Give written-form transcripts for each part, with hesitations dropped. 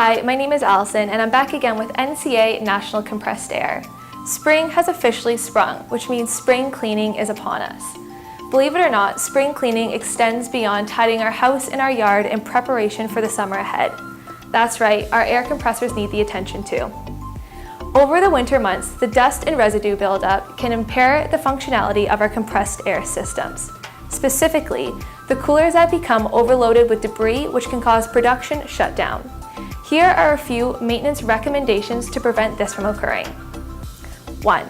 Hi, my name is Allison and I'm back again with NCA National Compressed Air. Spring has officially sprung, which means spring cleaning is upon us. Believe it or not, spring cleaning extends beyond tidying our house and our yard in preparation for the summer ahead. That's right, our air compressors need the attention too. Over the winter months, the dust and residue buildup can impair the functionality of our compressed air systems. Specifically, the coolers that become overloaded with debris, which can cause production shutdown. Here are a few maintenance recommendations to prevent this from occurring. 1.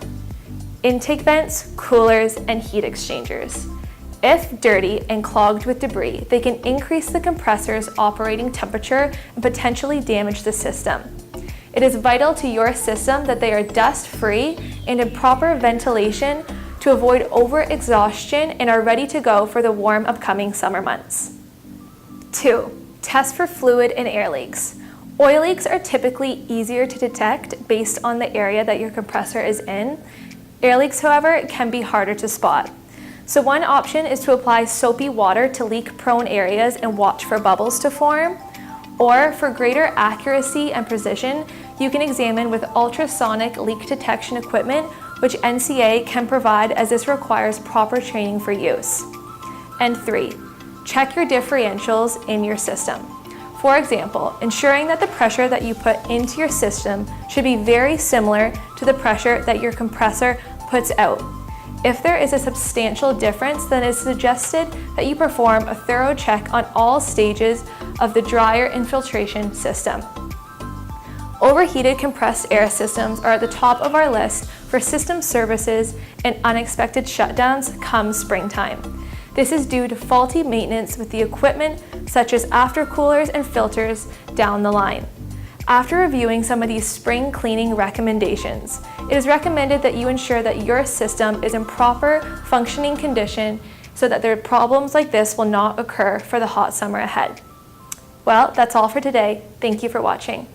Intake vents, coolers, and heat exchangers. If dirty and clogged with debris, they can increase the compressor's operating temperature and potentially damage the system. It is vital to your system that they are dust-free and in proper ventilation to avoid over-exhaustion and are ready to go for the warm upcoming summer months. 2. Test for fluid and air leaks. Oil leaks are typically easier to detect based on the area that your compressor is in. Air leaks, however, can be harder to spot. So one option is to apply soapy water to leak-prone areas and watch for bubbles to form. Or for greater accuracy and precision, you can examine with ultrasonic leak detection equipment, which NCA can provide as this requires proper training for use. And 3, check your differentials in your system. For example, ensuring that the pressure that you put into your system should be very similar to the pressure that your compressor puts out. If there is a substantial difference, then it is suggested that you perform a thorough check on all stages of the dryer infiltration system. Overheated compressed air systems are at the top of our list for system services and unexpected shutdowns come springtime. This is due to faulty maintenance with the equipment such as aftercoolers and filters down the line. After reviewing some of these spring cleaning recommendations, it is recommended that you ensure that your system is in proper functioning condition so that problems like this will not occur for the hot summer ahead. Well, that's all for today. Thank you for watching.